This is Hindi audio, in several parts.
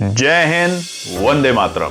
जय हिंद, वंदे मातरम।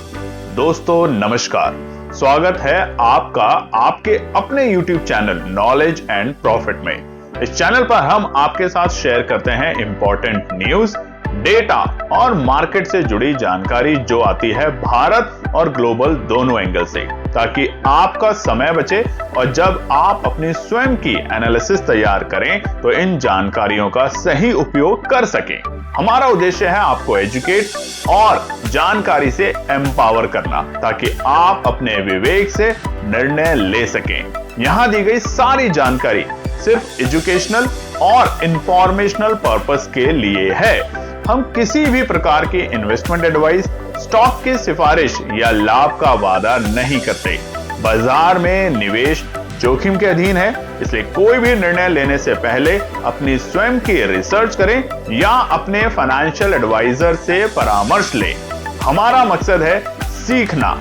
दोस्तों नमस्कार, स्वागत है आपका आपके अपने YouTube channel knowledge and profit में। इस चैनल पर हम आपके साथ शेयर करते हैं इंपॉर्टेंट न्यूज, डेटा और मार्केट से जुड़ी जानकारी जो आती है भारत और ग्लोबल दोनों एंगल से, ताकि आपका समय बचे और जब आप अपनी स्वयं की एनालिसिस तैयार करें तो इन जानकारियों का सही उपयोग कर सकें। हमारा उद्देश्य है आपको एजुकेट और जानकारी से एम्पावर करना, ताकि आप अपने विवेक से निर्णय ले सकें। यहां दी गई सारी जानकारी सिर्फ एजुकेशनल और इंफॉर्मेशनल पर्पस के लिए है। हम किसी भी प्रकार की इन्वेस्टमेंट एडवाइस, स्टॉक की सिफारिश या लाभ का वादा नहीं करते। बाजार में निवेश जोखिम के अधीन है, इसलिए कोई भी निर्णय लेने से पहले अपनी स्वयं की रिसर्च करें या अपने फाइनेंशियल एडवाइजर से परामर्श लें। हमारा मकसद है सीखना,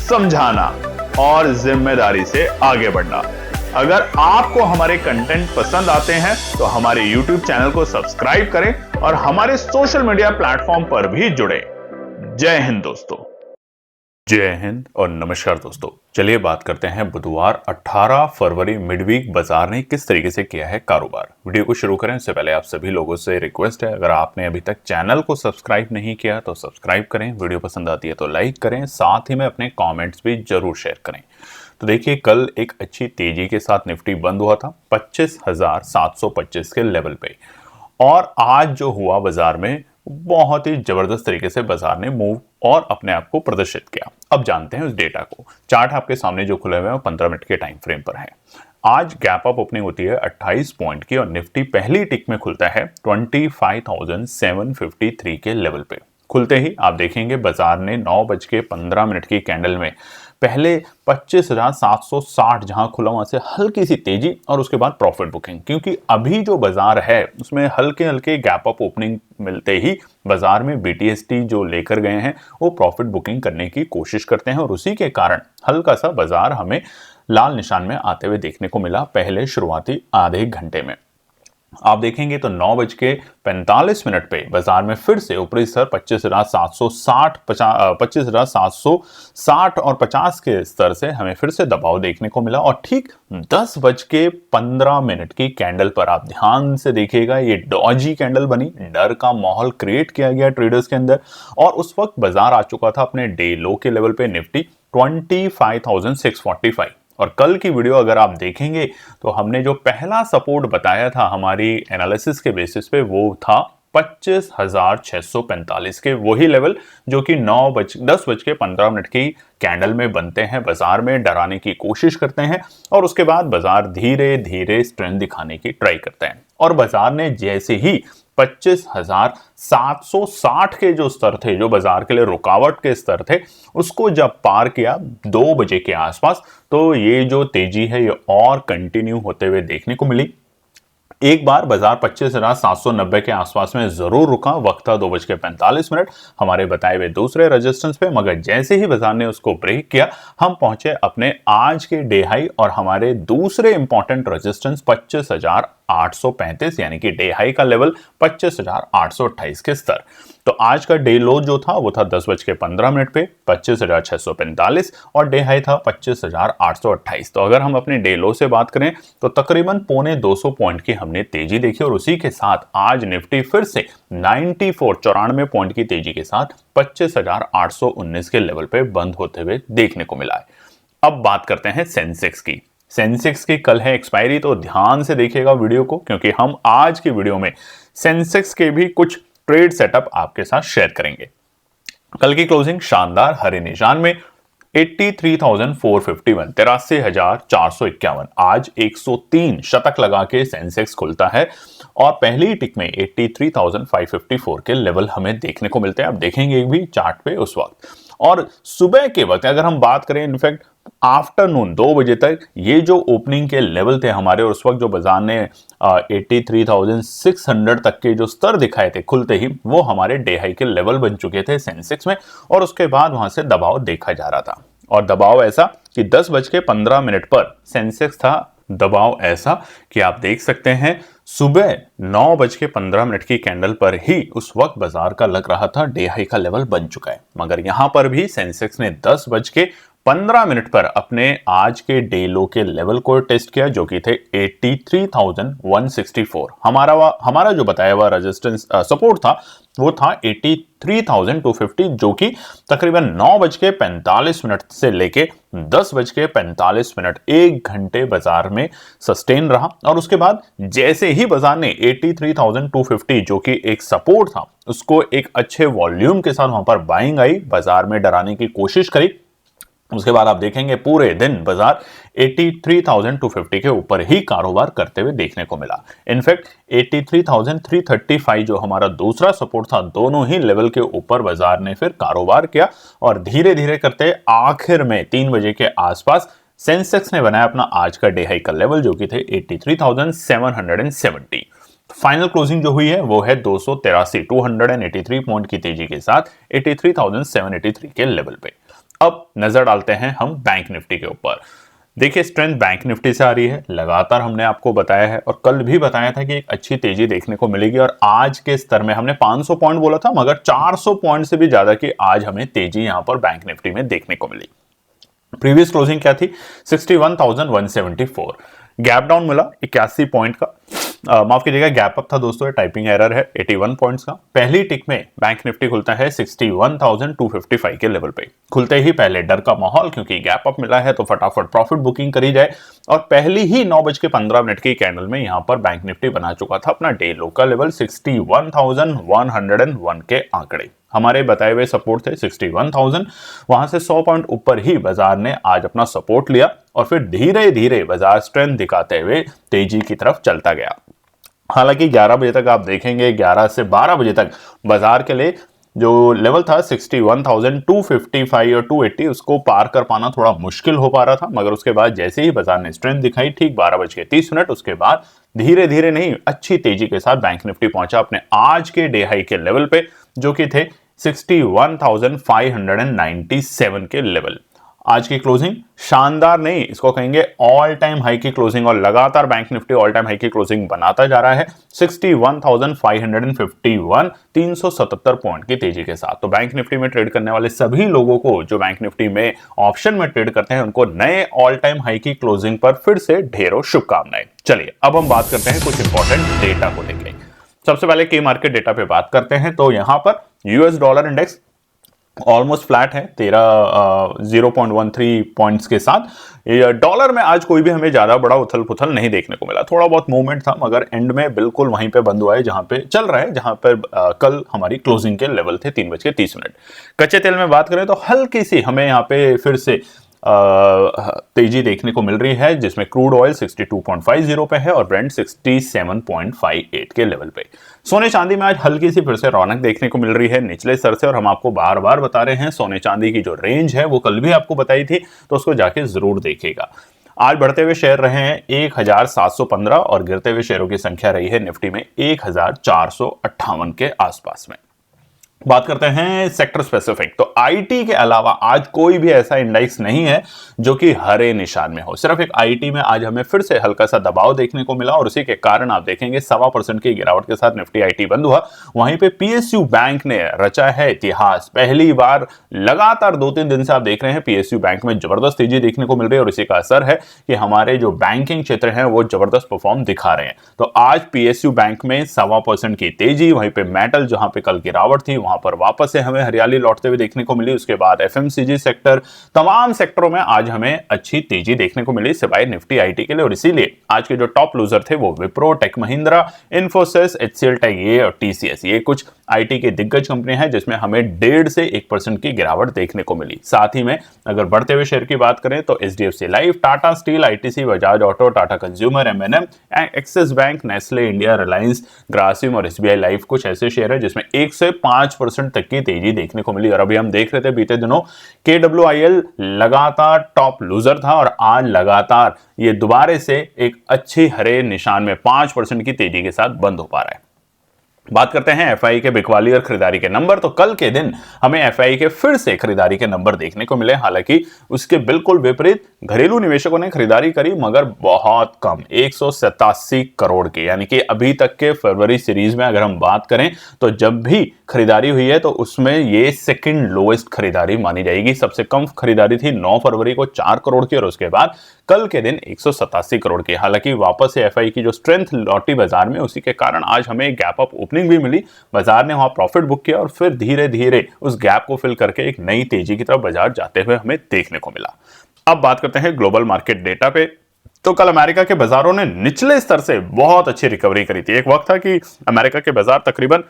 समझाना और जिम्मेदारी से आगे बढ़ना। अगर आपको हमारे कंटेंट पसंद आते हैं तो हमारे YouTube चैनल को सब्सक्राइब करें और हमारे सोशल मीडिया प्लेटफॉर्म पर भी जुड़े। जय हिंद दोस्तों। जय हिंद और नमस्कार दोस्तों। चलिए बात करते हैं बुधवार 18 फरवरी मिडवीक बाजार ने किस तरीके से किया है कारोबार। वीडियो को शुरू करें उससे पहले आप सभी लोगों से रिक्वेस्ट है, अगर आपने अभी तक चैनल को सब्सक्राइब नहीं किया तो सब्सक्राइब करें, वीडियो पसंद आती है तो लाइक करें, साथ ही में अपने कॉमेंट्स भी जरूर शेयर करें। तो देखिए, कल एक अच्छी तेजी के साथ निफ्टी बंद हुआ था 25,725 के लेवल पे, और आज जो हुआ बाजार में बहुत ही जबरदस्त तरीके से बाजार ने मूव और अपने आप को प्रदर्शित किया। अब जानते हैं उस डेटा को। चार्ट आपके सामने जो खुले हुए हैं 15 मिनट के टाइम फ्रेम पर है। आज गैप अप ओपनिंग होती है 28 पॉइंट की और निफ्टी पहली टिक में खुलता है 25,753 के लेवल पे। खुलते ही आप देखेंगे बाजार ने 9:15 की कैंडल में पहले 25,760 जहां खुला वहां से हल्की सी तेजी और उसके बाद प्रॉफिट बुकिंग, क्योंकि अभी जो बाजार है उसमें हल्के हल्के गैप अप ओपनिंग मिलते ही बाजार में BTST जो लेकर गए हैं वो प्रॉफिट बुकिंग करने की कोशिश करते हैं, और उसी के कारण हल्का सा बाजार हमें लाल निशान में आते हुए देखने को मिला पहले शुरुआती आधे घंटे में। आप देखेंगे तो 9:45 पे बाजार में फिर से ऊपरी स्तर 25,760 और 50 के स्तर से हमें फिर से दबाव देखने को मिला, और ठीक 10:15 की कैंडल पर आप ध्यान से देखिएगा, ये डॉजी कैंडल बनी, डर का माहौल क्रिएट किया गया ट्रेडर्स के अंदर, और उस वक्त बाजार आ चुका था अपने डे लो के लेवल पे निफ्टी 25,645। और कल की वीडियो अगर आप देखेंगे तो हमने जो पहला सपोर्ट बताया था हमारी एनालिसिस के बेसिस पे वो था 25,645 के वही लेवल जो कि 10:15 की कैंडल में बनते हैं, बाजार में डराने की कोशिश करते हैं और उसके बाद बाजार धीरे धीरे स्ट्रेंथ दिखाने की ट्राई करते हैं। और बाजार ने जैसे ही 25,760 के जो स्तर थे, जो बाजार के लिए रुकावट के स्तर थे, उसको जब पार किया 2 बजे के आसपास, तो ये जो तेजी है ये और कंटिन्यू होते हुए देखने को मिली। एक बार बाजार 25,790 के आसपास में जरूर रुका, वक्त था 2:45 हमारे बताए हुए दूसरे रेजिस्टेंस पे, मगर जैसे ही बाजार ने उसको ब्रेक किया हम पहुंचे अपने आज के डे हाई और हमारे दूसरे इंपॉर्टेंट रेजिस्टेंस 25,835 यानी कि डे हाई का लेवल 25,828 के स्तर। तो आज का डे लो जो था वो था 10:15 पे 25,645 और डे हाई था 25,828। तो अगर हम अपने डे लो से बात करें तो तकरीबन 250 पॉइंट की हमने तेजी देखी, और उसी के साथ आज निफ्टी फिर से 94 पॉइंट की तेजी के साथ 25,819 के लेवल पे बंद होते हुए देखने को मिला है। अब बात करते हैं सेंसेक्स की। सेंसेक्स की कल है एक्सपायरी, तो ध्यान से देखिएगा वीडियो को, क्योंकि हम आज की वीडियो में सेंसेक्स के भी कुछ ट्रेड सेटअप आपके साथ शेयर करेंगे। कल की क्लोजिंग शानदार हरे निशान में 83,451 83,451। आज 103 शतक लगा के सेंसेक्स खुलता है और पहली टिक में 83,554 के लेवल हमें देखने को मिलते हैं। आप देखेंगे भी चार्ट पे उस वक्त, और सुबह के वक्त अगर हम बात करें, इनफैक्ट आफ्टरनून 2 बजे तक ये जो ओपनिंग के लेवल थे हमारे, और उस वक्त जो बाजार ने 83,600 तक के जो स्तर दिखाए थे खुलते ही, वो हमारे डे हाई के लेवल बन चुके थे सेंसेक्स में, और उसके बाद वहां से दबाव देखा जा रहा था। और दबाव ऐसा कि 10:15 पर सेंसेक्स था दबाव ऐसा कि आप देख सकते हैं सुबह 9:15 की कैंडल पर ही उस वक्त बाजार का लग रहा था डे हाई का लेवल बन चुका है, मगर यहां पर भी सेंसेक्स ने 10:15 पर अपने आज के डे लो के लेवल को टेस्ट किया, जो कि थे 83,164। हमारा जो बताया हुआ रेजिस्टेंस सपोर्ट था वो था 83,250, जो कि तकरीबन 9:45 से लेके 10:45, 1 घंटे बाजार में सस्टेन रहा। और उसके बाद जैसे ही बाजार ने 83,250 जो कि एक सपोर्ट था उसको एक अच्छे वॉल्यूम के साथ वहां पर बाइंग आई, बाजार में डराने की कोशिश करी, उसके बाद आप देखेंगे पूरे दिन बाजार 83,250 के ऊपर ही कारोबार करते हुए देखने को मिला। इनफैक्ट 83,335 जो हमारा दूसरा सपोर्ट था, दोनों ही लेवल के ऊपर बाजार ने फिर कारोबार किया और धीरे धीरे करते आखिर में 3 बजे के आसपास सेंसेक्स ने बनाया अपना आज का डे हाई का लेवल, जो कि थे 83,770। फाइनल क्लोजिंग जो हुई है वो है 283 पॉइंट की तेजी के साथ 83,783 के लेवल पे। अब नजर डालते हैं हम बैंक निफ्टी के ऊपर। देखिए, स्ट्रेंथ बैंक निफ्टी से आ रही है, लगातार हमने आपको बताया है और कल भी बताया था कि एक अच्छी तेजी देखने को मिलेगी, और आज के स्तर में हमने 500 पॉइंट बोला था, मगर 400 पॉइंट से भी ज्यादा की आज हमें तेजी यहां पर बैंक निफ्टी में देखने को मिली। प्रीवियस क्लोजिंग क्या थी? 61,174। गैप डाउन मिला 81 पॉइंट का, माफ कीजिएगा गैप अप था दोस्तों, टाइपिंग एरर है, 81 पॉइंट्स का। पहली टिक में बैंक निफ्टी खुलता है 61,255 के लेवल पे। खुलते ही पहले डर का माहौल, क्योंकि गैप अप मिला है तो फटाफट प्रॉफिट बुकिंग करी जाए, और पहली ही 9:15 की कैंडल में यहां पर बैंक निफ्टी बना चुका था अपना डे लो का लेवल 61,101 के आंकड़े। हमारे बताए हुए सपोर्ट थे 61,000, वहां से 100 पॉइंट ऊपर ही बाजार ने आज अपना सपोर्ट लिया और फिर धीरे धीरे बाजार स्ट्रेंथ दिखाते हुए तेजी की तरफ चलता गया। हालांकि 11 बजे तक आप देखेंगे, 11 से 12 बजे तक बाजार के लिए जो लेवल था 61,255 और 280, उसको पार कर पाना थोड़ा मुश्किल हो पा रहा था, मगर उसके बाद जैसे ही बाजार ने स्ट्रेंथ दिखाई ठीक 12:30, उसके बाद धीरे धीरे नहीं अच्छी तेजी के साथ बैंक निफ्टी पहुंचा अपने आज के डे हाई के लेवल पे, जो कि थे 61,597 के लेवल। आज की क्लोजिंग शानदार नहीं, इसको कहेंगे ऑल टाइम हाई की क्लोजिंग, और लगातार bank Nifty all time high की क्लोजिंग बनाता जा रहा है 61,551, 377 पॉइंट की तेजी के साथ। तो बैंक निफ्टी में ट्रेड करने वाले सभी लोगों को जो बैंक निफ्टी में ऑप्शन में ट्रेड करते हैं, उनको नए ऑल टाइम हाई की क्लोजिंग पर फिर से ढेरों शुभकामनाएं। चलिए अब हम बात करते हैं कुछ इंपॉर्टेंट डेटा को लेकर। सबसे पहले की मार्केट डेटा पे बात करते हैं, तो यहां पर US dollar index almost flat है 0.13 पॉइंट्स के साथ। डॉलर में आज कोई भी हमें ज्यादा बड़ा उथल पुथल नहीं देखने को मिला, थोड़ा बहुत मूवमेंट था, मगर एंड में बिल्कुल वहीं पे बंद हुआ है जहां पे चल रहा है, जहां पर कल हमारी क्लोजिंग के लेवल थे 3:30। कच्चे तेल में बात करें तो हल्की सी हमें यहाँ पे फिर से तेजी देखने को मिल रही है, जिसमें क्रूड ऑयल 62.50 पे है और ब्रेंट 67.58 के लेवल पे। सोने चांदी में आज हल्की सी फिर से रौनक देखने को मिल रही है निचले स्तर से, और हम आपको बार बार बता रहे हैं सोने चांदी की जो रेंज है वो कल भी आपको बताई थी, तो उसको जाके जरूर देखिएगा। आज बढ़ते हुए शेयर रहे हैं 1,715 और गिरते हुए शेयरों की संख्या रही है निफ्टी में 1,458 के आसपास में। बात करते हैं सेक्टर स्पेसिफिक, तो आईटी के अलावा आज कोई भी ऐसा इंडेक्स नहीं है जो कि हरे निशान में हो। सिर्फ एक आईटी में आज हमें फिर से हल्का सा दबाव देखने को मिला, और उसी के कारण आप देखेंगे 1.25% की गिरावट के साथ निफ्टी आईटी बंद हुआ। वहीं पे पीएसयू बैंक ने रचा है इतिहास, पहली बार लगातार 2-3 दिन से आप देख रहे हैं पीएसयू बैंक में जबरदस्त तेजी देखने को मिल रही है, और इसी का असर है कि हमारे जो बैंकिंग क्षेत्र है वो जबरदस्त परफॉर्म दिखा रहे हैं। तो आज पीएसयू बैंक में 1.25% की तेजी, वहीं पे मेटल जहां पे कल गिरावट थी वहां पर वापस से हमें हरियाली लौटते हुए देखने को मिली। उसके बाद एफएमसीजी सेक्टर, तमाम सेक्टरों में आज हमें अच्छी तेजी देखने को मिली सिवाय निफ्टी आईटी के लिए, और इसीलिए आज के जो टॉप लूजर थे वो Wipro, Tech Mahindra, Infosys, HCL Tech ये और टीसीएस, ये कुछ आईटी के दिग्गज कंपनियां हैं जिसमें हमें 1.5 से 1% की गिरावट देखने को मिली। साथ ही में अगर बढ़ते हुए शेयर की बात करें तो HDFC Life, Tata Steel, ITC, Bajaj Auto, Tata Consumer, M&M, Axis Bank, Nestle India, Reliance, Grasim और एसबीआई लाइफ कुछ ऐसे शेयर है जिसमें 1 से 5% तक की तेजी देखने को मिली। और अभी हम देख रहे थे बीते दिनों केडब्ल्यूआईएल लगातार टॉप लूजर था, और आज लगातार ये दोबारा से एक अच्छी हरे निशान में 5% की तेजी के साथ बंद हो पा रहा है। बात करते हैं एफआई के बिकवाली और खरीदारी के नंबर। तो कल के दिन हमें एफआई के फिर से खरीदारी के नंबर देखने को मिले, हालांकि उसके बिल्कुल विपरीत घरेलू निवेशकों ने खरीदारी करी, मगर बहुत कम, 187 करोड़ की। यानी कि अभी तक के फरवरी सीरीज में अगर हम बात करें तो जब भी खरीदारी हुई है तो उसमें ये सेकंड लोएस्ट खरीदारी मानी जाएगी। सबसे कम खरीदारी थी 9 फरवरी को 4 करोड़ की, और उसके बाद कल के दिन 187 करोड़ की। हालांकि वापस से एफआई की जो स्ट्रेंथ लौटी बाजार में, उसी के कारण आज हमें गैप अप ओपनिंग भी मिली। बाजार ने वहां प्रॉफिट बुक किया और फिर धीरे धीरे उस गैप को फिल करके एक नई तेजी की तरफ बाजार जाते हुए हमें देखने को मिला। अब बात करते हैं ग्लोबल मार्केट डेटा पे। तो कल अमेरिका के बाजारों ने निचले स्तर से बहुत अच्छी रिकवरी करी थी। एक वक्त था कि अमेरिका के बाजार तकरीबन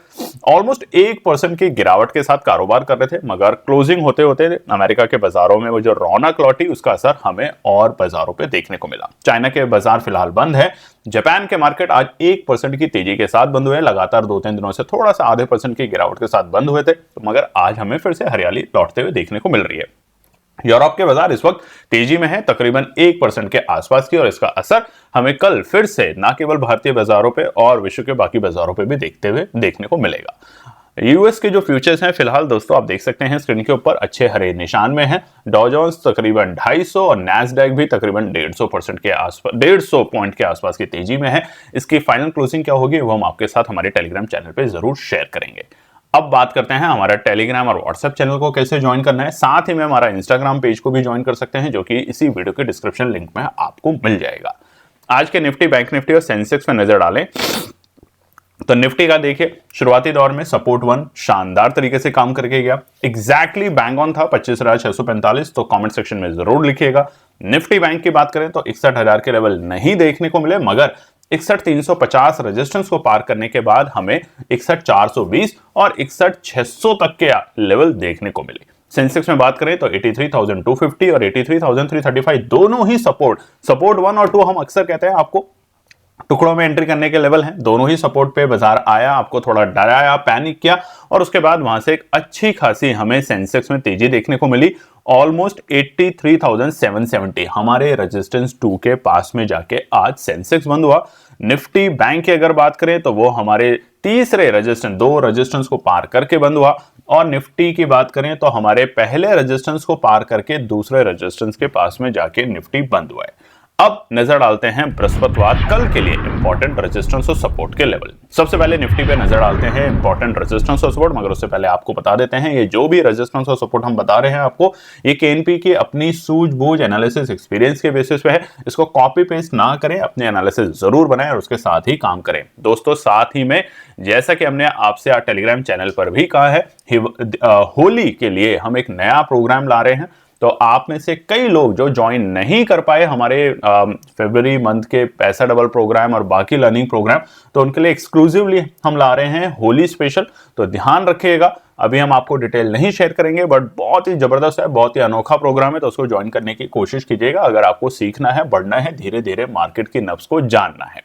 ऑलमोस्ट 1% की गिरावट के साथ कारोबार कर रहे थे, मगर क्लोजिंग होते होते अमेरिका के बाजारों में वो जो रौनक लौटी, उसका असर हमें और बाजारों पे देखने को मिला। चाइना के बाजार फिलहाल बंद है। जापान के मार्केट आज 1% की तेजी के साथ बंद हुए। लगातार 2-3 दिनों से थोड़ा सा आधे % की गिरावट के साथ बंद हुए थे, मगर आज हमें फिर से हरियाली लौटते हुए देखने को मिल रही है। यूरोप के बाजार इस वक्त तेजी में है, तकरीबन 1% के आसपास की, और इसका असर हमें कल फिर से न केवल भारतीय बाजारों पे और विश्व के बाकी बाजारों पे भी देखते हुए देखने को मिलेगा। यूएस के जो फ्यूचर्स हैं फिलहाल दोस्तों आप देख सकते हैं स्क्रीन के ऊपर, अच्छे हरे निशान में है। डॉ जोन्स तकरीबन 250 और नैस्डैक भी तकरीबन 150% के आसपास, 150 पॉइंट के आसपास की तेजी में है। इसकी फाइनल क्लोजिंग क्या होगी वो हम आपके साथ हमारे टेलीग्राम चैनल पे जरूर शेयर करेंगे। अब बात करते हैं हमारा टेलीग्राम और व्हाट्सएप चैनल को कैसे ज्वाइन करना है। साथ ही में हमारा इंस्टाग्राम पेज को भी ज्वाइन कर सकते हैं, जो कि इसी वीडियो के डिस्क्रिप्शन लिंक में आपको मिल जाएगा। आज के निफ्टी, बैंक निफ्टी और सेंसेक्स में नजर डालें तो निफ्टी का देखिए शुरुआती दौर में सपोर्ट 1 शानदार तरीके से काम करके गया, एग्जैक्टली बैंग ऑन था 25,645, तो कमेंट सेक्शन में जरूर लिखिएगा। निफ्टी बैंक की बात करें तो 61,000 के लेवल नहीं देखने को मिले, मगर 61,350 रेजिस्टेंस को पार करने के बाद हमें 61,420 और 61,600 तक के लेवल देखने को मिले। सेंसेक्स में बात करें तो 83,250 और 83,335 दोनों ही सपोर्ट 1 और 2 हम अक्सर कहते हैं आपको टुकड़ों में एंट्री करने के लेवल हैं। दोनों ही सपोर्ट पे बाजार आया, आपको थोड़ा डराया, पैनिक किया, और उसके बाद वहां से एक अच्छी खासी हमें सेंसेक्स में तेजी देखने को मिली। ऑलमोस्ट 83,770 हमारे रेजिस्टेंस 2 के पास में जाके आज सेंसेक्स बंद हुआ। निफ्टी बैंक की अगर बात करें तो वो हमारे तीसरे रेजिस्टेंस, 2 रेजिस्टेंस को पार करके बंद हुआ, और निफ्टी की बात करें तो हमारे पहले रेजिस्टेंस को पार करके दूसरे रेजिस्टेंस के पास में जाके निफ्टी बंद हुआ है। अब नजर डालते हैं बृहस्पतिवार कल के लिए इंपॉर्टेंट रेजिस्टेंस और सपोर्ट के लेवल। सबसे पहले निफ्टी पे नजर डालते हैं इंपॉर्टेंट रेजिस्टेंस और सपोर्ट, मगर उससे पहले आपको बता देते हैं ये जो भी रेजिस्टेंस और सपोर्ट हम बता रहे हैं आपको, ये केएनपी की अपनी सूझबूझ एनालिसिस एक्सपीरियंस के बेसिस पे है। इसको कॉपी पेस्ट ना करें, अपने एनालिसिस जरूर बनाएं और उसके साथ ही काम करें। दोस्तों साथ ही में जैसा कि हमने आपसे टेलीग्राम चैनल पर भी कहा है, होली के लिए हम एक नया प्रोग्राम ला रहे हैं। तो आप में से कई लोग जो ज्वाइन नहीं कर पाए हमारे फरवरी मंथ के पैसा डबल प्रोग्राम और बाकी लर्निंग प्रोग्राम, तो उनके लिए एक्सक्लूसिवली हम ला रहे हैं होली स्पेशल। तो ध्यान रखिएगा, अभी हम आपको डिटेल नहीं शेयर करेंगे, बट बहुत ही जबरदस्त है, बहुत ही अनोखा प्रोग्राम है, तो उसको ज्वाइन करने की कोशिश कीजिएगा अगर आपको सीखना है, बढ़ना है, धीरे धीरे मार्केट की नब्ज को जानना है।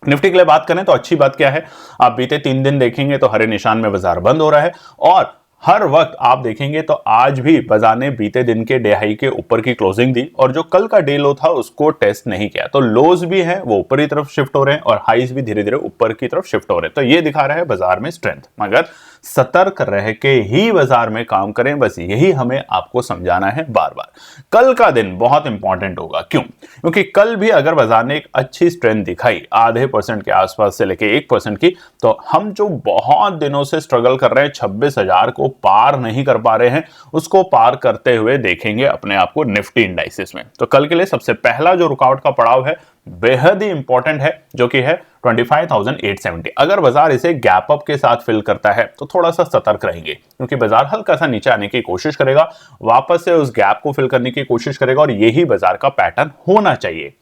निफ्टी के लिए बात करें तो अच्छी बात क्या है, आप बीते 3 दिन देखेंगे तो हरे निशान में बाजार बंद हो रहा है, और हर वक्त आप देखेंगे तो आज भी बाजार ने बीते दिन के डे हाई के ऊपर की क्लोजिंग दी, और जो कल का डे लो था उसको टेस्ट नहीं किया। तो लोज भी है वो ऊपर की तरफ शिफ्ट हो रहे हैं, और हाईज भी धीरे धीरे ऊपर की तरफ शिफ्ट हो रहे हैं। तो ये दिखा रहा है बाजार में स्ट्रेंथ, मगर सतर्क रह के ही बाजार में काम करें, बस यही हमें आपको समझाना है बार बार। कल का दिन बहुत इंपॉर्टेंट होगा, क्यों? क्योंकि कल भी अगर बाजार ने एक अच्छी स्ट्रेंथ दिखाई आधे % के आसपास से लेके 1% की, तो हम जो बहुत दिनों से स्ट्रगल कर रहे हैं, 26,000 को पार नहीं कर पा रहे हैं, उसको पार करते हुए देखेंगे अपने आप को निफ्टी इंडाइसेस में। तो कल के लिए सबसे पहला जो रुकावट का पड़ाव है बेहद ही इंपॉर्टेंट है, जो कि है 25,870। अगर बाजार इसे गैप अप के साथ फिल करता है तो थोड़ा सा सतर्क रहेंगे, क्योंकि बाजार हल्का सा नीचे आने की कोशिश करेगा, वापस से उस गैप को फिल करने की कोशिश करेगा, और यही बाजार का पैटर्न होना चाहिए।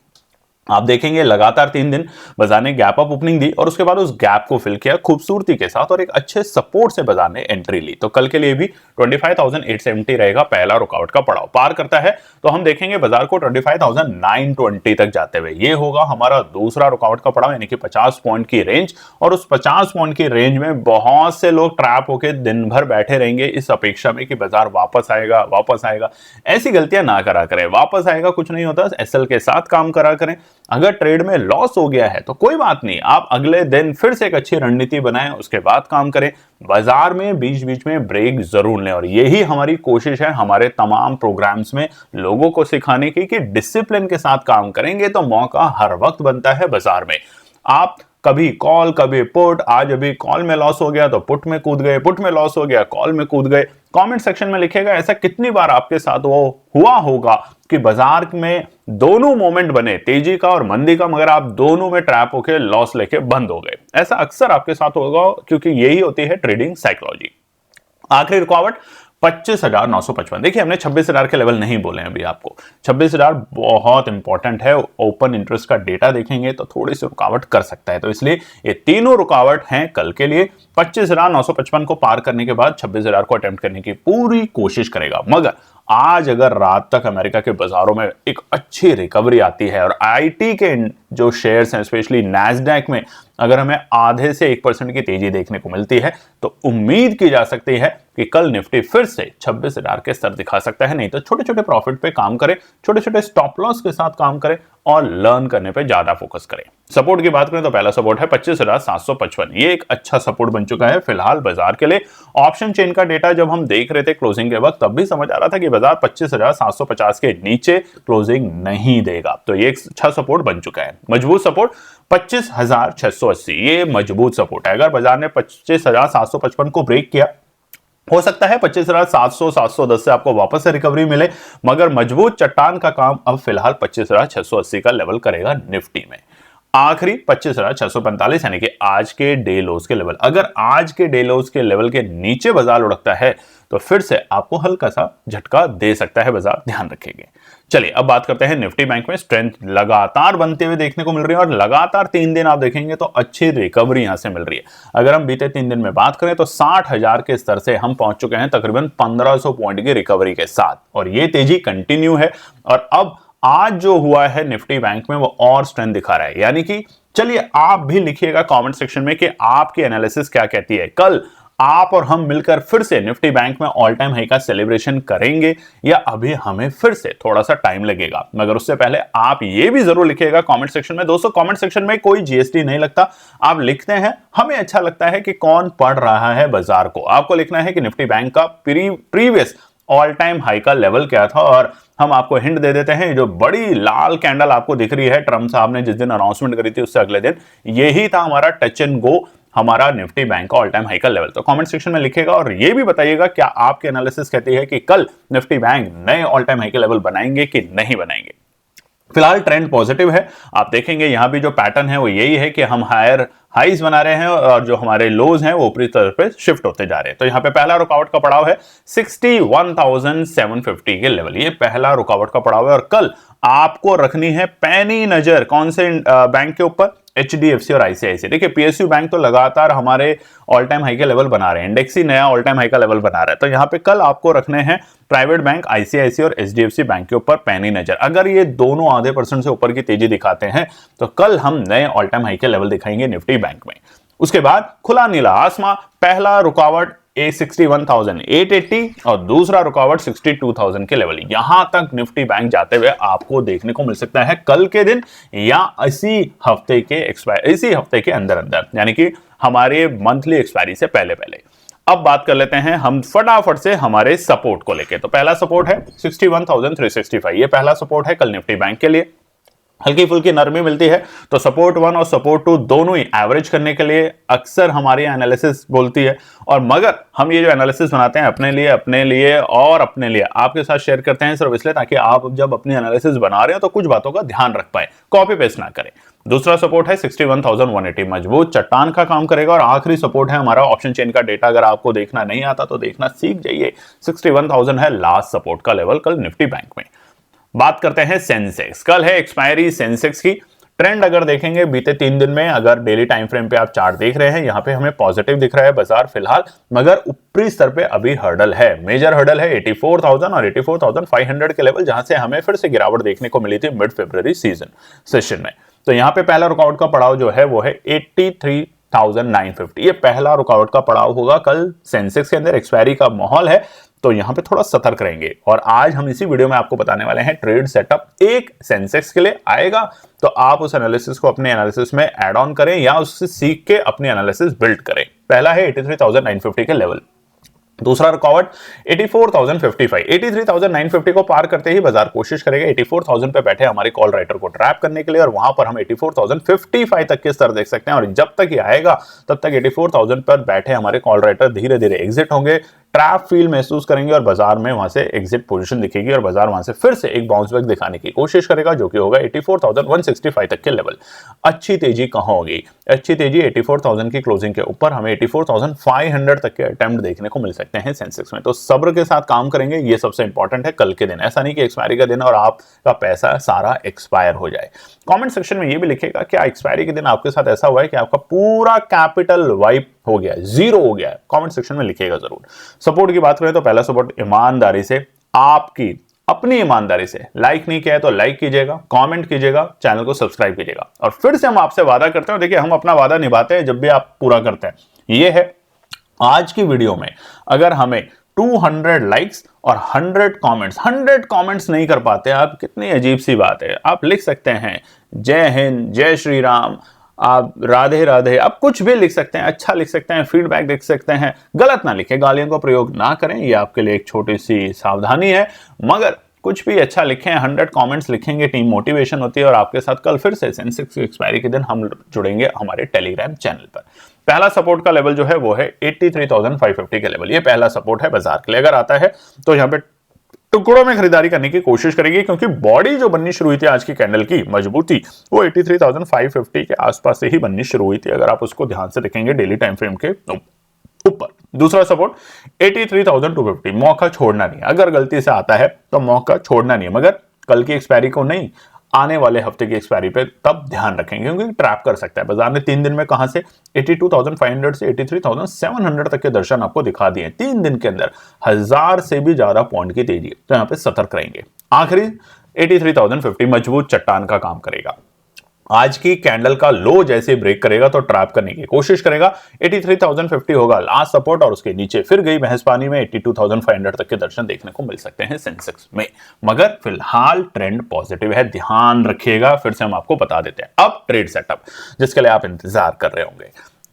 आप देखेंगे लगातार 3 दिन बाजार ने गैप अप ओपनिंग दी, और उसके बाद उस गैप को फिल किया खूबसूरती के साथ, और एक अच्छे सपोर्ट से बाजार ने एंट्री ली। तो कल के लिए भी 25,870 रहेगा पहला रुकावट का पड़ाव। पार करता है तो हम देखेंगे बाजार को 25,920 तक जाते हुए, ये होगा हमारा दूसरा रुकावट का पड़ाव, यानी कि 50 पॉइंट की रेंज। और उस 50 पॉइंट की रेंज में बहुत से लोग ट्रैप होकर दिन भर बैठे रहेंगे इस अपेक्षा में कि बाजार वापस आएगा, वापस आएगा। ऐसी गलतियां ना करा करें, वापस आएगा कुछ नहीं होता, एसएल के साथ काम करा करें। अगर ट्रेड में लॉस हो गया है तो कोई बात नहीं, आप अगले दिन फिर से एक अच्छी रणनीति बनाएं, उसके बाद काम करें। बाजार में बीच बीच में ब्रेक जरूर लें, और यही हमारी कोशिश है हमारे तमाम प्रोग्राम्स में लोगों को सिखाने की कि डिसिप्लिन के साथ काम करेंगे तो मौका हर वक्त बनता है बाजार में। आप कभी कॉल कभी पुट, आज अभी कॉल में लॉस हो गया तो पुट में कूद गए, पुट में लॉस हो गया कॉल में कूद गए। कमेंट सेक्शन में लिखिएगा ऐसा कितनी बार आपके साथ वो हुआ होगा कि बाजार में दोनों मोमेंट बने, तेजी का और मंदी का, मगर आप दोनों में ट्रैप होके लॉस लेके बंद हो गए। ऐसा अक्सर आपके साथ होगा, क्योंकि यही होती है ट्रेडिंग साइकोलॉजी। आखिरी रुकावट 25,955। देखिए, हमने 26,000 के लेवल नहीं बोले अभी आपको। 26,000 बहुत इंपॉर्टेंट है। ओपन इंटरेस्ट का डेटा देखेंगे तो थोड़ी सी रुकावट कर सकता है, तो इसलिए ये तीनों रुकावट हैं कल के लिए। 25,955 को पार करने के बाद 26,000 को अटेम्प्ट करने की पूरी कोशिश करेगा। मगर आज अगर रात तक अमेरिका के बाजारों में एक अच्छी रिकवरी आती है और आईटी के जो शेयर्स हैं, स्पेशली नैस्डैक में अगर हमें आधे से 1% की तेजी देखने को मिलती है, तो उम्मीद की जा सकती है कि कल निफ्टी फिर से 26,000 के स्तर दिखा सकता है। नहीं तो छोटे छोटे प्रॉफिट पे काम करें, छोटे छोटे स्टॉप लॉस के साथ काम करें और लर्न करने पे ज्यादा फोकस करें। सपोर्ट की बात करें तो पहला सपोर्ट है 25,755। ये एक अच्छा सपोर्ट बन चुका है फिलहाल बाजार के लिए। ऑप्शन चेन का डेटा जब हम देख रहे थे क्लोजिंग के वक्त, तब भी समझ आ रहा था कि बाजार 25,750 के नीचे क्लोजिंग नहीं देगा, तो ये एक अच्छा सपोर्ट बन चुका है। मजबूत सपोर्ट 25,680, ये मजबूत सपोर्ट है। अगर बाजार ने 25,755 को ब्रेक किया, हो सकता है 25,700 710 से आपको वापस से रिकवरी मिले, मगर मजबूत चट्टान का काम अब फिलहाल 25,680 का लेवल करेगा निफ्टी में। आखिरी 25,645 यानी कि आज के डे लोज के लेवल। अगर आज के डे लोज के लेवल के नीचे बाजार लुढ़कता है तो फिर से आपको हल्का सा झटका दे सकता है बाजार, ध्यान रखेंगे। चलिए अब बात करते हैं निफ्टी बैंक में। स्ट्रेंथ लगातार बनते हुए देखने को मिल रही है और लगातार 3 दिन आप देखेंगे तो अच्छी रिकवरी यहां से मिल रही है। अगर हम बीते 3 दिन में बात करें तो 60,000 के स्तर से हम पहुंच चुके हैं तकरीबन 1,500 पॉइंट की रिकवरी के साथ, और ये तेजी कंटिन्यू है। और अब आज जो हुआ है निफ्टी बैंक में वो और स्ट्रेंथ दिखा रहा है। यानी कि चलिए आप भी लिखिएगा कमेंट सेक्शन में कि आपकी एनालिसिस क्या कहती है। कल आप और हम मिलकर फिर से निफ्टी बैंक में ऑल टाइम हाई का सेलिब्रेशन करेंगे या अभी हमें फिर से थोड़ा सा टाइम लगेगा। मगर उससे पहले आप ये भी जरूर लिखिएगा कमेंट सेक्शन में। दोस्तों, कमेंट सेक्शन में कोई जीएसटी नहीं लगता, आप लिखते हैं, हमें अच्छा लगता है कि कौन पढ़ रहा है बाजार को। आपको लिखना है कि निफ्टी बैंक का प्रीवियस ऑल टाइम हाई का लेवल क्या था, और हम आपको हिंट दे देते हैं। जो बड़ी लाल कैंडल आपको दिख रही है ट्रम्प साहब ने जिस दिन अनाउंसमेंट करी थी उससे अगले दिन, यही था हमारा टच एंड गो, हमारा निफ्टी बैंक का ऑल टाइम हाई का लेवल। तो कमेंट सेक्शन में लिखिएगा और ये भी बताइएगा क्या आपकी एनालिसिस कहती है कि कल निफ्टी बैंक नए ऑल टाइम हाई के लेवल बनाएंगे कि नहीं बनाएंगे। फिलहाल ट्रेंड पॉजिटिव है। आप देखेंगे यहां भी जो पैटर्न है वो यही है कि हम हायर हाइज बना रहे हैं और जो हमारे लोज हैं वो ऊपरी तरफ पे शिफ्ट होते जा रहे हैं। तो यहाँ पे पहला रुकावट का पड़ाव है 61,750 के लेवल, ये पहला रुकावट का पड़ाव है। और कल आपको रखनी है पैनी नजर कौन से बैंक के ऊपर, एचडीएफसी और आईसीआईसी। देखिए, पीएसयू बैंक तो लगातार हमारे ऑल टाइम हाई के लेवल बना रहे हैं, इंडेक्स ही नया ऑल टाइम हाई का लेवल बना रहा है। तो यहाँ पे कल आपको रखने हैं प्राइवेट बैंक आईसीआईसी और एचडीएफसी बैंक के ऊपर पैनी नजर। अगर ये दोनों आधे % से ऊपर की तेजी दिखाते हैं तो कल हम नए ऑल टाइम हाई के लेवल दिखाएंगे निफ्टी बैंक में। उसके बाद खुला नीला आसमां, पहला रुकावट 61,880 और दूसरा रुकावट 62,000 के लेवल। यहां तक निफ्टी बैंक जाते हुए आपको देखने को मिल सकता है कल के दिन या इसी हफ्ते के अंदर अंदर, यानी कि हमारे मंथली एक्सपायरी से पहले पहले। अब बात कर लेते हैं हम फटाफट से हमारे सपोर्ट को लेके। तो पहला सपोर्ट है 61,365, ये पहला सपोर्ट है कल निफ्टी बैंक के लिए। हल्की फुल्की नरमी मिलती है तो सपोर्ट 1 और सपोर्ट 2 दोनों ही एवरेज करने के लिए अक्सर हमारी एनालिसिस बोलती है। और मगर हम ये जो एनालिसिस बनाते हैं अपने लिए आपके साथ शेयर करते हैं सिर्फ इसलिए ताकि आप जब अपनी एनालिसिस बना रहे हो तो कुछ बातों का ध्यान रख पाए, कॉपी पेस्ट ना करें। दूसरा सपोर्ट है 61,180, मजबूत चट्टान का काम करेगा। और आखिरी सपोर्ट है हमारा ऑप्शन चेन का डेटा, अगर आपको देखना नहीं आता तो देखना सीख जाइए। 61,000 है लास्ट सपोर्ट का लेवल कल निफ्टी बैंक में। बात करते हैं सेंसेक्स। कल है एक्सपायरी सेंसेक्स की। ट्रेंड अगर देखेंगे बीते 3 दिन में, अगर डेली टाइम फ्रेम पे आप चार्ट देख रहे हैं, यहां पे हमें पॉजिटिव दिख रहा है बाजार फिलहाल, मगर ऊपरी स्तर पे अभी हर्डल है, मेजर हर्डल है 84,000 और 84,500 के लेवल, जहां से हमें फिर से गिरावट देखने को मिली थी मिड फरवरी सेशन में। तो यहां पे पहला रुकावट का पड़ाव जो है वो है 83,950, ये पहला रुकावट का पड़ाव होगा कल सेंसेक्स के अंदर। एक्सपायरी का माहौल है तो यहां पे थोड़ा सतर्क रहेंगे। और आज हम इसी वीडियो में आपको बताने वाले हैं ट्रेड सेटअप एक सेंसेक्स के लिए आएगा, तो आप उस एनालिसिस को अपने एनालिसिस में ऐड ऑन करें या उससे सीख के अपनी एनालिसिस बिल्ड करें। पहला है 83,950 के लेवल, दूसरा रुकावट 84,055। 83,950 को पार करते ही बाजार कोशिश करेगा 84,000 पे बैठे हमारे कॉल राइटर को ट्रैप करने के लिए, और वहां पर हम 84,055 तक के स्तर देख सकते हैं। और जब तक ये आएगा तब तक 84,000 पर बैठे हमारे कॉल राइटर धीरे धीरे एग्जिट होंगे, ट्रैप फील महसूस करेंगे और बाजार में वहां से एग्जिट पोजीशन दिखेगी और बाजार वहां से फिर से एक बाउंस बैक दिखाने की कोशिश करेगा, जो कि होगा 84,165 तक के लेवल। अच्छी तेजी कहां होगी? अच्छी तेजी 84,000 की क्लोजिंग के ऊपर हमें 84,500 तक के अटेम्प्ट देखने को मिल सकते हैं सेंसेक्स में। तो सब्र के साथ काम करेंगे, ये सबसे इंपॉर्टेंट है कल के दिन। ऐसा नहीं कि एक्सपायरी का दिन और आपका पैसा सारा एक्सपायर हो जाए। कमेंट सेक्शन में ये भी लिखेगा क्या एक्सपायरी के दिन आपके साथ ऐसा हुआ है कि आपका पूरा कैपिटल वाइप हो गया, जीरो हो गया है? कमेंट सेक्शन में लिखिएगा जरूर। सपोर्ट की बात करें तो पहला सपोर्ट ईमानदारी से, आपकी अपनी ईमानदारी से। लाइक नहीं किया है तो लाइक कीजिएगा, कमेंट कीजिएगा, चैनल को सब्सक्राइब कीजिएगा। और फिर से हम आपसे वादा करते हैं, देखिए हम अपना वादा निभाते हैं जब भी आप पूरा करते हैं। ये है आज की वीडियो में अगर हमें 200 लाइक्स और 100 कमेंट्स नहीं कर पाते आप, कितनी अजीब सी बात है। आप लिख सकते हैं जय हिंद, जय श्री राम, आप राधे राधे, आप कुछ भी लिख सकते हैं, अच्छा लिख सकते हैं, फीडबैक लिख सकते हैं, गलत ना लिखें, गालियों का प्रयोग ना करें, ये आपके लिए एक छोटी सी सावधानी है। मगर कुछ भी अच्छा लिखें, 100 कमेंट्स लिखेंगे, टीम मोटिवेशन होती है। और आपके साथ कल फिर से सेंसेक्स की एक्सपायरी के दिन हम जुड़ेंगे हमारे टेलीग्राम चैनल पर। पहला सपोर्ट का लेवल जो है वो है 83,550 के लेवल। ये पहला सपोर्ट है बाजार के लिए। अगर आता है तो यहाँ पे टुकड़ों में खरीदारी करने की कोशिश करेगी, क्योंकि बॉडी जो बननी शुरू हुई थी आज की कैंडल की मजबूती, वो 83,550 के आसपास से ही बननी शुरू हुई थी, अगर आप उसको ध्यान से देखेंगे डेली टाइम फ्रेम के ऊपर। दूसरा सपोर्ट 83,250, मौका छोड़ना नहीं। अगर गलती से आता है तो मौका छोड़ना नहीं है, मगर कल की एक्सपायरी को नहीं, आने वाले हफ्ते की एक्सपायरी पे तब ध्यान रखेंगे, क्योंकि ट्रैप कर सकता है। बाजार ने 3 दिन में कहां से 82,500 से 83,700 तक के दर्शन आपको दिखा दिए। 3 दिन के अंदर 1000 से भी ज्यादा पॉइंट की तेजी है, तो यहां पे सतर्क रहेंगे। आखिरी 83,050 मजबूत चट्टान का काम करेगा। आज की कैंडल का लो जैसे ब्रेक करेगा तो ट्रैप करने की कोशिश करेगा। 83,050 होगा लास्ट सपोर्ट, और उसके नीचे फिर गई भैंसपानी में 82,500 तक के दर्शन देखने को मिल सकते हैं सेंसेक्स में। मगर फिलहाल ट्रेंड पॉजिटिव है, ध्यान रखिएगा। फिर से हम आपको बता देते हैं अब ट्रेड सेटअप जिसके लिए आप इंतजार कर रहे होंगे।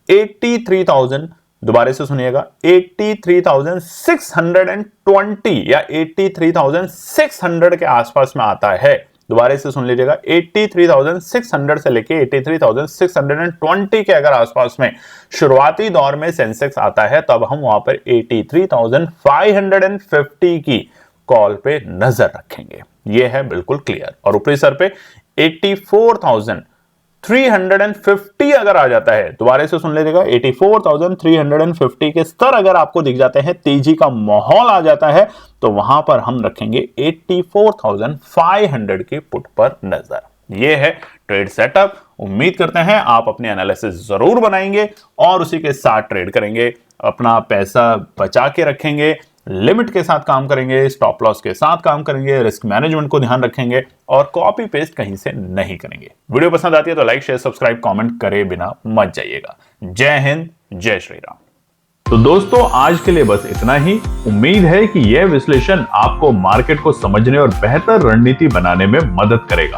83,000, दोबारा से सुनिएगा, 83,620 या 83,600 के आसपास में आता है। दोबारा से सुन लीजिएगा, 83,600 से लेके 83,620 के अगर आसपास में शुरुआती दौर में सेंसेक्स आता है, तब हम वहां पर 83,550 की कॉल पे नजर रखेंगे। यह है बिल्कुल क्लियर। और ऊपरी सर पे 84,350 अगर आ जाता है, दोबारा से सुन लीजिएगा, 84,350 के स्तर अगर आपको दिख जाते हैं, तेजी का माहौल आ जाता है, तो वहां पर हम रखेंगे 84,500 के पुट पर नजर। यह है ट्रेड सेटअप। उम्मीद करते हैं आप अपनी एनालिसिस जरूर बनाएंगे और उसी के साथ ट्रेड करेंगे, अपना पैसा बचा के रखेंगे, लिमिट के साथ काम करेंगे, स्टॉप लॉस के साथ काम करेंगे, रिस्क मैनेजमेंट को ध्यान रखेंगे और कॉपी पेस्ट कहीं से नहीं करेंगे। वीडियो पसंद आती है तो लाइक, शेयर, सब्सक्राइब, कमेंट करे बिना मत जाइएगा। जय हिंद, जय श्री राम। तो दोस्तों आज के लिए बस इतना ही। उम्मीद है कि यह विश्लेषण आपको मार्केट को समझने और बेहतर रणनीति बनाने में मदद करेगा।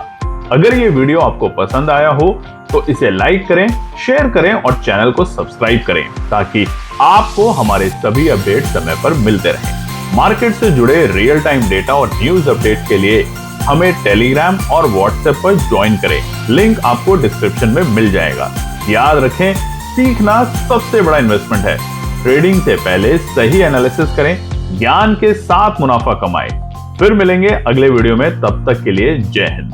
अगर ये वीडियो आपको पसंद आया हो तो इसे लाइक करें, शेयर करें और चैनल को सब्सक्राइब करें, ताकि आपको हमारे सभी अपडेट समय पर मिलते रहें। मार्केट से जुड़े रियल टाइम डेटा और न्यूज अपडेट के लिए हमें टेलीग्राम और व्हाट्सएप पर ज्वाइन करें। लिंक आपको डिस्क्रिप्शन में मिल जाएगा। याद रखें, सीखना सबसे बड़ा इन्वेस्टमेंट है। ट्रेडिंग से पहले सही एनालिसिस करें, ज्ञान के साथ मुनाफा कमाएं। फिर मिलेंगे अगले वीडियो में, तब तक के लिए जय हिंद।